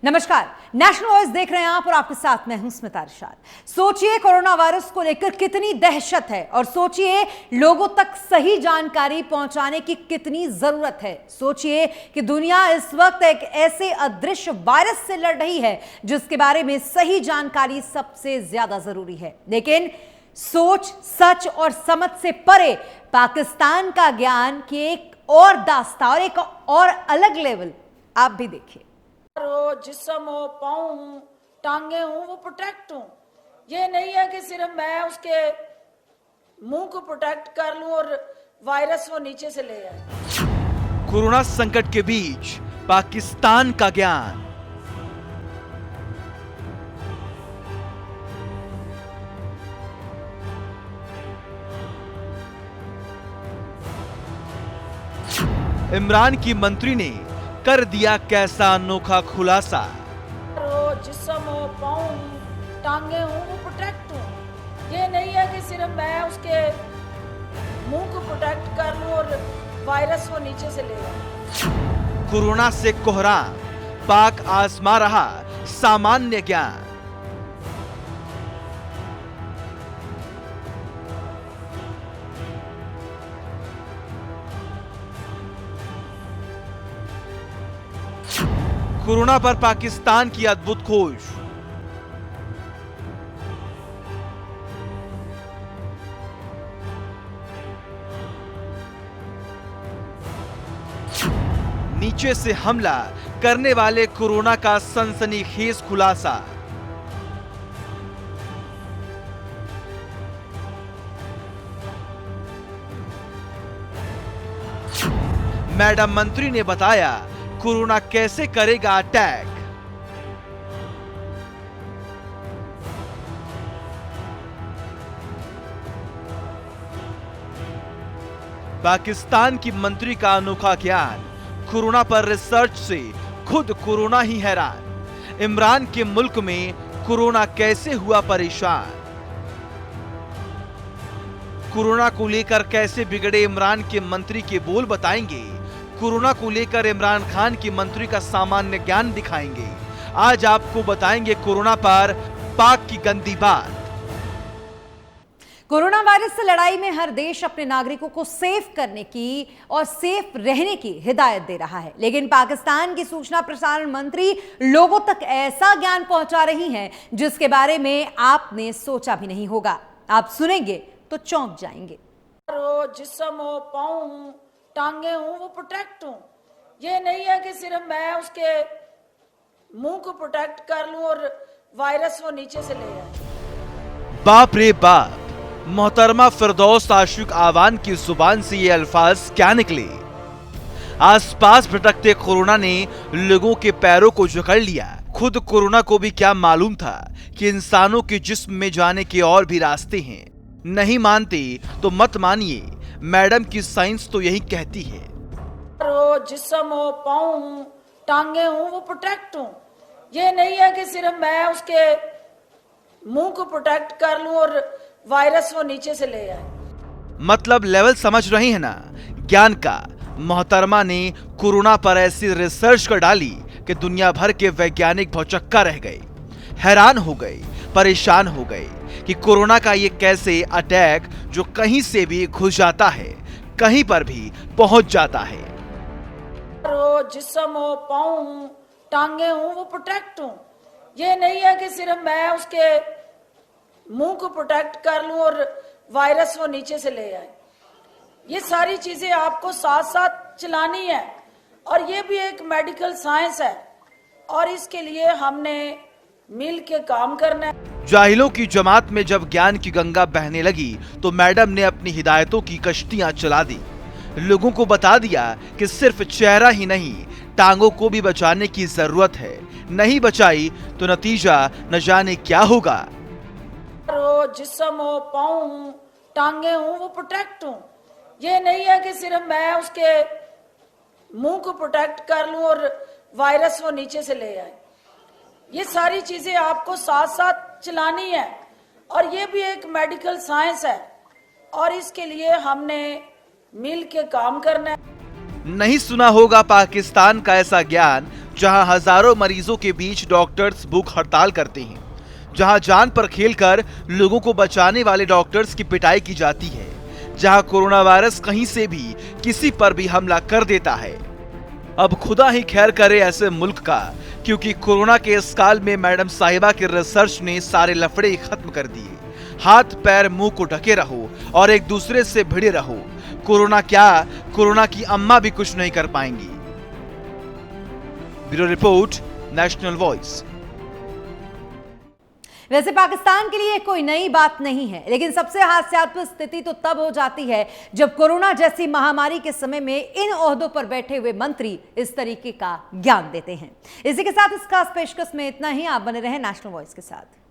नमस्कार, national voice देख रहे हैं आप और आपके साथ मैं हूं स्मिता इरशाद। सोचिए कोरोना वायरस को लेकर कितनी दहशत है और सोचिए लोगों तक सही जानकारी पहुंचाने की कितनी जरूरत है। सोचिए कि दुनिया इस वक्त एक ऐसे अदृश्य वायरस से लड़ रही है जिसके बारे में सही जानकारी सबसे ज्यादा जरूरी है। लेकिन सोच, सच और समझ से परे पाकिस्तान का ज्ञान की एक और दास्तां और एक और अलग लेवल आप भी देखिए। जिस्म हो, पाँव हूँ, टांगे हूँ, वो प्रोटेक्ट हूँ। ये नहीं है कि सिर्फ मैं उसके मुंह को प्रोटेक्ट कर लूं और वायरस वो नीचे से ले आए। कोरोना संकट के बीच पाकिस्तान का ज्ञान। इमरान की मंत्री ने कर दिया कैसा अनोखा खुलासा। जिस्म हो, पाँव हूँ, टांगे हूँ, वो प्रोटेक्ट हूँ। ये नहीं है कि सिर्फ मैं उसके मुंह को प्रोटेक्ट कर लूं और वायरस वो नीचे से ले आए। कोरोना से कोहराम, पाक आजमा रहा सामान्य ज्ञान। कोरोना पर पाकिस्तान की अद्भुत खोज। नीचे से हमला करने वाले कोरोना का सनसनीखेज खुलासा। मैडम मंत्री ने बताया कोरोना कैसे करेगा अटैक। पाकिस्तान की मंत्री का अनोखा ज्ञान। कोरोना पर रिसर्च से खुद कोरोना ही हैरान। इमरान के मुल्क में कोरोना कैसे हुआ परेशान। कोरोना को लेकर कैसे बिगड़े इमरान के मंत्री के बोल बताएंगे। कोरोना को लेकर इमरान खान की मंत्री का सामान्य ज्ञान दिखाएंगे। आज आपको बताएंगे कोरोना पर पाक की गंदी बात। कोरोना वायरस से लड़ाई में हर देश अपने नागरिकों को सेफ करने की और सेफ रहने की हिदायत दे रहा है, लेकिन पाकिस्तान की सूचना प्रसारण मंत्री लोगों तक ऐसा ज्ञान पहुंचा रही हैं जिसके बारे में आपने सोचा भी नहीं होगा। आप सुनेंगे तो चौंक जाएंगे। जिस्म हो, पाँव हूँ, टांगे हूँ, वो प्रोटेक्ट हूँ। ये नहीं है कि सिर्फ मैं उसके मुंह को प्रोटेक्ट कर लूं और वायरस वो नीचे से ले आए। बाप रे बाप, मोहतरमा फिरदौस आशिक आवान की जुबान से ये अल्फाज क्या निकले। आसपास भटकते कोरोना ने लोगों के पैरों को जकड़ लिया। खुद कोरोना को भी क्या मालूम था कि इंसानों के जिस्म में जाने के और भी रास्ते हैं। नहीं मानते तो मत मानिए, मैडम की साइंस तो यही कहती है। जिस्म हो, पाँव हूँ, टांगे हूँ, वो प्रोटेक्ट हूँ। ये नहीं है कि सिर्फ मैं उसके मुंह को प्रोटेक्ट कर लूं और वायरस वो नीचे से ले आए। मतलब लेवल समझ रही है ना ज्ञान का। मोहतरमा ने कोरोना पर ऐसी रिसर्च कर डाली कि दुनिया भर के वैज्ञानिक भौचक्का रह गए, हैरान हो गए, परेशान हो गए कि कोरोना का ये कैसे अटैक जो कहीं से भी घुस जाता है, कहीं पर भी पहुंच जाता है। जिस्म हो, पाँव हूँ, टांगे हूँ, वो प्रोटेक्ट हूँ। ये नहीं है कि सिर्फ मैं उसके मुंह को प्रोटेक्ट कर लूं और वायरस वो नीचे से ले आए। ये सारी चीजें आपको साथ साथ चलानी है और ये भी एक मेडिकल साइंस है और इसके लिए हमने मिल के काम करना है। जाहिलों की जमात में जब ज्ञान की गंगा बहने लगी तो मैडम ने अपनी हिदायतों की कश्तियां चला दी। लोगों को बता दिया कि सिर्फ चेहरा ही नहीं, टांगों को भी बचाने की जरूरत है। नहीं बचाई तो नतीजा न जाने क्या होगा। जिस्म हो, पाँव हूँ, टांगे हूँ, वो प्रोटेक्ट हूँ। ये नहीं है कि सिर्फ मैं उसके मुंह को प्रोटेक्ट कर लूं और वायरस वो नीचे से ले आए। ये सारी चीजें आपको साथ साथ चलानी है और ये भी एक मेडिकल साइंस है और इसके लिए हमने मिल के काम करना है। नहीं सुना होगा पाकिस्तान का ऐसा ज्ञान जहां हजारों मरीजों के बीच डॉक्टर्स भूख हड़ताल करते हैं, जहां जान पर खेलकर लोगों को बचाने वाले डॉक्टर्स की पिटाई की जाती है, जहां कोरोना वायरस कहीं से भी किसी पर भी हमला कर देता है। अब खुदा ही खैर करे ऐसे मुल्क का, क्योंकि कोरोना के इस काल में मैडम साहिबा के रिसर्च ने सारे लफड़े खत्म कर दिए। हाथ पैर मुंह को ढके रहो और एक दूसरे से भिड़े रहो। कोरोना क्या, कोरोना की अम्मा भी कुछ नहीं कर पाएंगी। Bureau report, national voice. वैसे पाकिस्तान के लिए कोई नई बात नहीं है, लेकिन सबसे हास्यास्पद स्थिति तो तब हो जाती है जब कोरोना जैसी महामारी के समय में इन ओहदों पर बैठे हुए मंत्री इस तरीके का ज्ञान देते हैं। इसी के साथ इस खास पेशकश में इतना ही। आप बने रहें नेशनल वॉइस के साथ।